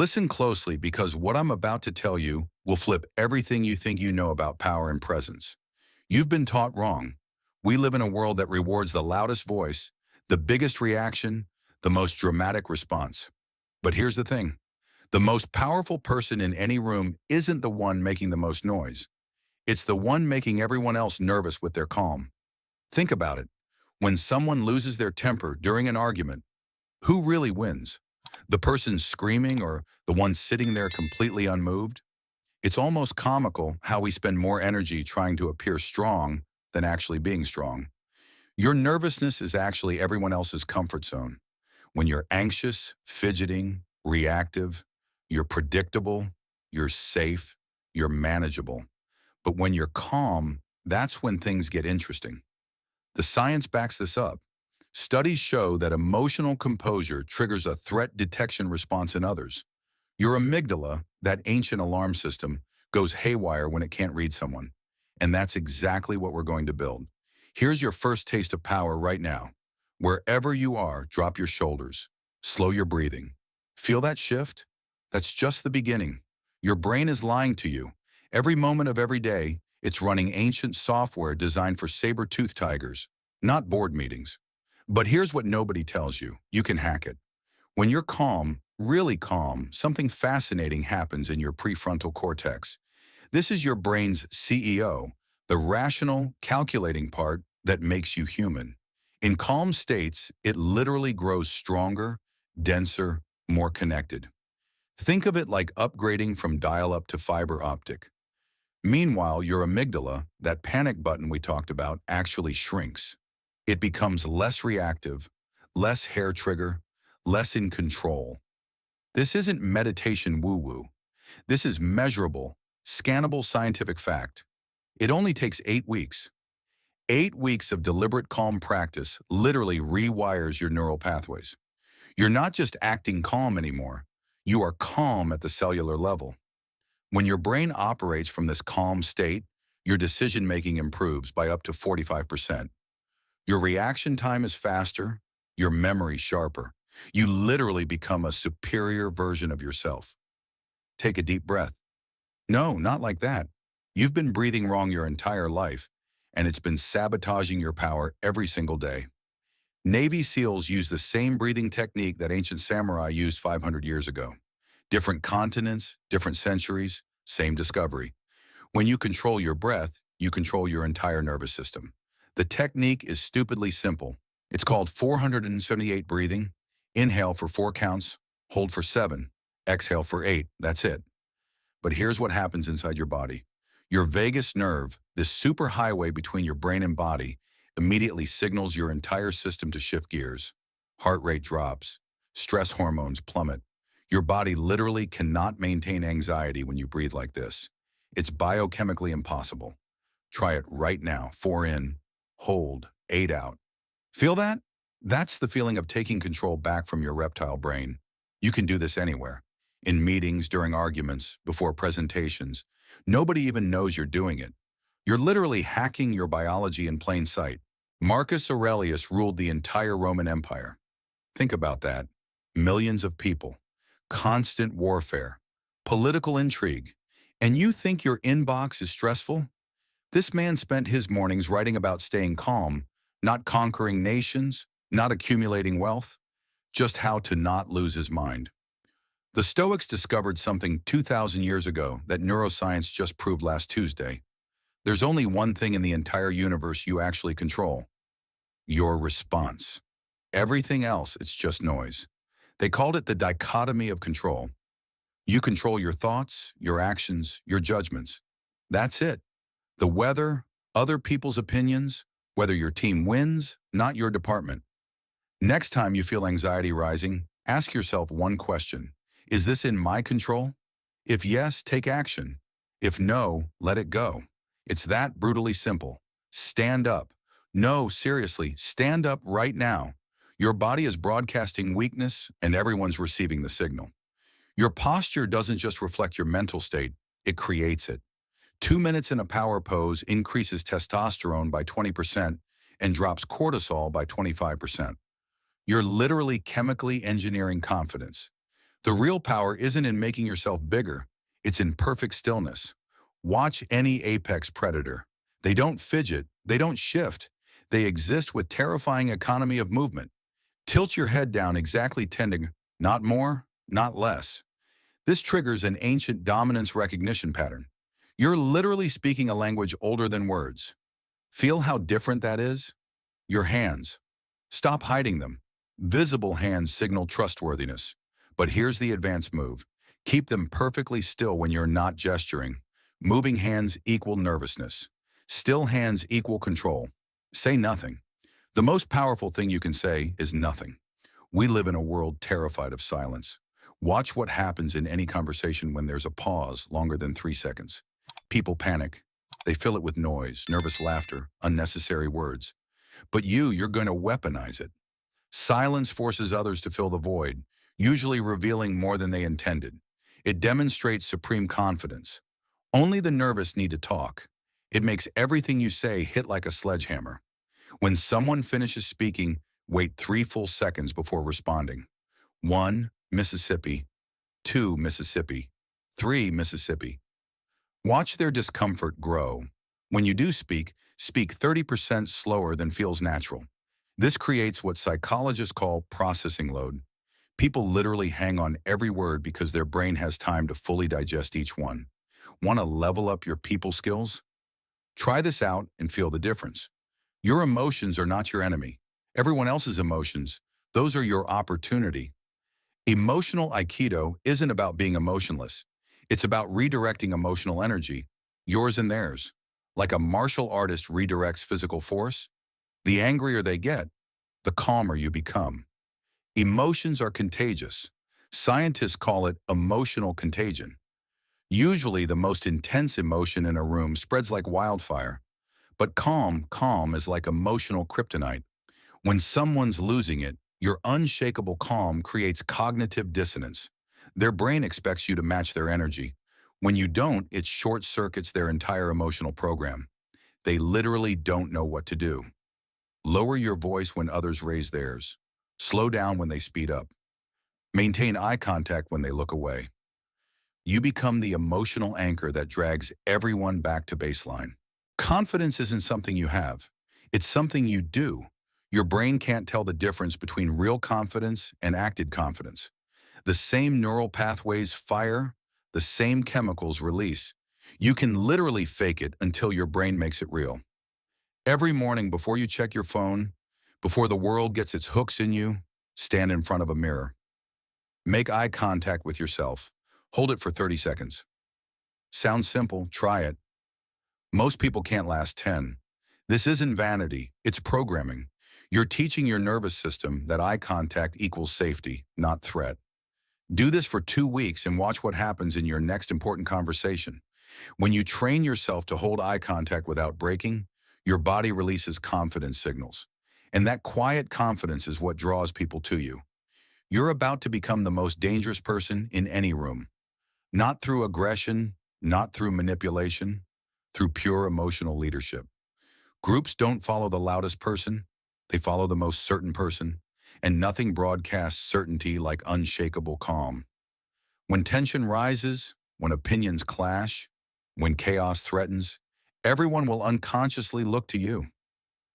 Listen closely because what I'm about to tell you will flip everything you think you know about power and presence. You've been taught wrong. We live in a world that rewards the loudest voice, the biggest reaction, the most dramatic response. But here's the thing. The most powerful person in any room isn't the one making the most noise. It's the one making everyone else nervous with their calm. Think about it. When someone loses their temper during an argument, who really wins? The person screaming or the one sitting there completely unmoved? It's almost comical how we spend more energy trying to appear strong than actually being strong. Your nervousness is actually everyone else's comfort zone. When you're anxious, fidgeting, reactive, you're predictable, you're safe, you're manageable. But when you're calm, that's when things get interesting. The science backs this up. Studies show that emotional composure triggers a threat detection response in others. Your amygdala, that ancient alarm system, goes haywire when it can't read someone. And that's exactly what we're going to build. Here's your first taste of power right now. Wherever you are, drop your shoulders. Slow your breathing. Feel that shift? That's just the beginning. Your brain is lying to you. Every moment of every day, it's running ancient software designed for saber-toothed tigers, not board meetings. But here's what nobody tells you. You can hack it. When you're calm, really calm, something fascinating happens in your prefrontal cortex. This is your brain's CEO, the rational, calculating part that makes you human. In calm states, it literally grows stronger, denser, more connected. Think of it like upgrading from dial-up to fiber optic. Meanwhile, your amygdala, that panic button we talked about, actually shrinks. It becomes less reactive, less hair trigger, less in control. This isn't meditation woo-woo. This is measurable, scannable scientific fact. It only takes 8 weeks. 8 weeks of deliberate calm practice literally rewires your neural pathways. You're not just acting calm anymore. You are calm at the cellular level. When your brain operates from this calm state, your decision-making improves by up to 45%. Your reaction time is faster, your memory sharper. You literally become a superior version of yourself. Take a deep breath. No, not like that. You've been breathing wrong your entire life, and it's been sabotaging your power every single day. Navy SEALs use the same breathing technique that ancient samurai used 500 years ago. Different continents, different centuries, same discovery. When you control your breath, you control your entire nervous system. The technique is stupidly simple. It's called 478 breathing. Inhale for 4 counts, hold for 7, exhale for 8. That's it. But here's what happens inside your body. Your vagus nerve, this superhighway between your brain and body, immediately signals your entire system to shift gears. Heart rate drops. Stress hormones plummet. Your body literally cannot maintain anxiety when you breathe like this. It's biochemically impossible. Try it right now. 4 in, hold, 8 out. Feel that? That's the feeling of taking control back from your reptile brain. You can do this anywhere. In meetings, during arguments, before presentations. Nobody even knows you're doing it. You're literally hacking your biology in plain sight. Marcus Aurelius ruled the entire Roman Empire. Think about that. Millions of people. Constant warfare. Political intrigue. And you think your inbox is stressful? This man spent his mornings writing about staying calm, not conquering nations, not accumulating wealth, just how to not lose his mind. The Stoics discovered something 2,000 years ago that neuroscience just proved last Tuesday. There's only one thing in the entire universe you actually control: your response. Everything else, it's just noise. They called it the dichotomy of control. You control your thoughts, your actions, your judgments. That's it. The weather, other people's opinions, whether your team wins, not your department. Next time you feel anxiety rising, ask yourself one question. Is this in my control? If yes, take action. If no, let it go. It's that brutally simple. Stand up. No, seriously, stand up right now. Your body is broadcasting weakness, and everyone's receiving the signal. Your posture doesn't just reflect your mental state, it creates it. 2 minutes in a power pose increases testosterone by 20% and drops cortisol by 25%. You're literally chemically engineering confidence. The real power isn't in making yourself bigger. It's in perfect stillness. Watch any apex predator. They don't fidget. They don't shift. They exist with terrifying economy of movement. Tilt your head down exactly 10 not more, not less. This triggers an ancient dominance recognition pattern. You're literally speaking a language older than words. Feel how different that is? Your hands. Stop hiding them. Visible hands signal trustworthiness. But here's the advanced move. Keep them perfectly still when you're not gesturing. Moving hands equal nervousness. Still hands equal control. Say nothing. The most powerful thing you can say is nothing. We live in a world terrified of silence. Watch what happens in any conversation when there's a pause longer than 3 seconds. People panic. They fill it with noise, nervous laughter, unnecessary words. But you're going to weaponize it. Silence forces others to fill the void, usually revealing more than they intended. It demonstrates supreme confidence. Only the nervous need to talk. It makes everything you say hit like a sledgehammer. When someone finishes speaking, wait 3 full seconds before responding. 1, Mississippi. 2, Mississippi. 3, Mississippi. Watch their discomfort grow. When you do speak, speak 30% slower than feels natural. This creates what psychologists call processing load. People literally hang on every word because their brain has time to fully digest each one. Want to level up your people skills? Try this out and feel the difference. Your emotions are not your enemy. Everyone else's emotions, those are your opportunity. Emotional Aikido isn't about being emotionless. It's about redirecting emotional energy, yours and theirs. Like a martial artist redirects physical force, the angrier they get, the calmer you become. Emotions are contagious. Scientists call it emotional contagion. Usually the most intense emotion in a room spreads like wildfire. But calm is like emotional kryptonite. When someone's losing it, your unshakable calm creates cognitive dissonance. Their brain expects you to match their energy. When you don't, it short-circuits their entire emotional program. They literally don't know what to do. Lower your voice when others raise theirs. Slow down when they speed up. Maintain eye contact when they look away. You become the emotional anchor that drags everyone back to baseline. Confidence isn't something you have. It's something you do. Your brain can't tell the difference between real confidence and acted confidence. The same neural pathways fire, the same chemicals release. You can literally fake it until your brain makes it real. Every morning before you check your phone, before the world gets its hooks in you, stand in front of a mirror. Make eye contact with yourself. Hold it for 30 seconds. Sounds simple, try it. Most people can't last 10. This isn't vanity, it's programming. You're teaching your nervous system that eye contact equals safety, not threat. Do this for 2 weeks and watch what happens in your next important conversation. When you train yourself to hold eye contact without breaking, your body releases confidence signals. And that quiet confidence is what draws people to you. You're about to become the most dangerous person in any room. Not through aggression, not through manipulation, through pure emotional leadership. Groups don't follow the loudest person, they follow the most certain person, and nothing broadcasts certainty like unshakable calm. When tension rises, when opinions clash, when chaos threatens, everyone will unconsciously look to you.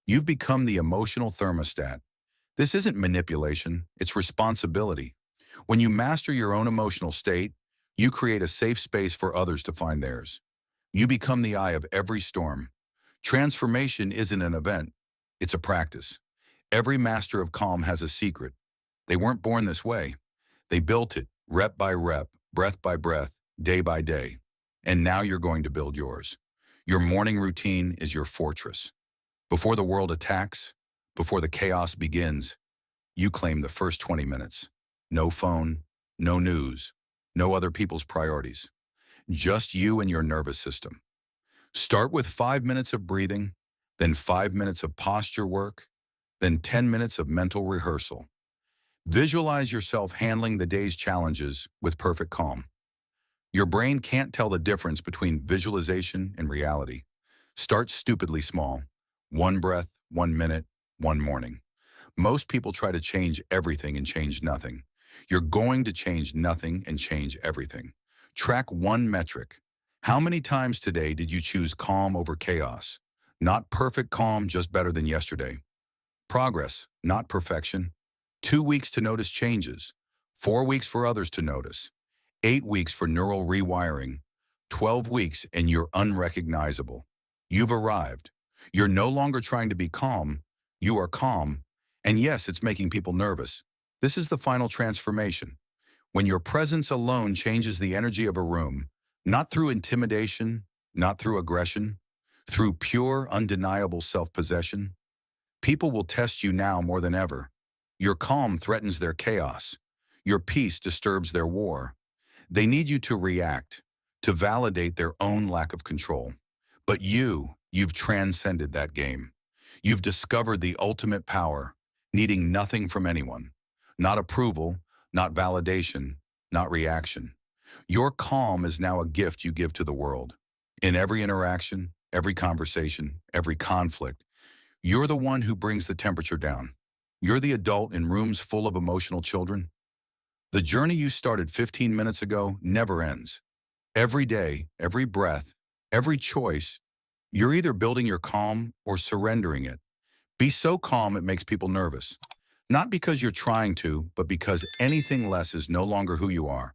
You've become the emotional thermostat. This isn't manipulation, it's responsibility. When you master your own emotional state, you create a safe space for others to find theirs. You become the eye of every storm. Transformation isn't an event, it's a practice. Every master of calm has a secret. They weren't born this way. They built it, rep by rep, breath by breath, day by day. And now you're going to build yours. Your morning routine is your fortress. Before the world attacks, before the chaos begins, you claim the first 20 minutes. No phone, no news, no other people's priorities. Just you and your nervous system. Start with 5 minutes of breathing, then 5 minutes of posture work, then 10 minutes of mental rehearsal. Visualize yourself handling the day's challenges with perfect calm. Your brain can't tell the difference between visualization and reality. Start stupidly small. 1 breath, 1 minute, 1 morning. Most people try to change everything and change nothing. You're going to change nothing and change everything. Track one metric. How many times today did you choose calm over chaos? Not perfect calm, just better than yesterday. Progress, not perfection. 2 weeks to notice changes. 4 weeks for others to notice. 8 weeks for neural rewiring. 12 weeks and you're unrecognizable. You've arrived. You're no longer trying to be calm. You are calm. And yes, it's making people nervous. This is the final transformation. When your presence alone changes the energy of a room, not through intimidation, not through aggression, through pure, undeniable self-possession, people will test you now more than ever. Your calm threatens their chaos. Your peace disturbs their war. They need you to react, to validate their own lack of control. But you've transcended that game. You've discovered the ultimate power, needing nothing from anyone. Not approval, not validation, not reaction. Your calm is now a gift you give to the world. In every interaction, every conversation, every conflict, you're the one who brings the temperature down. You're the adult in rooms full of emotional children. The journey you started 15 minutes ago never ends. Every day, every breath, every choice, you're either building your calm or surrendering it. Be so calm it makes people nervous. Not because you're trying to, but because anything less is no longer who you are.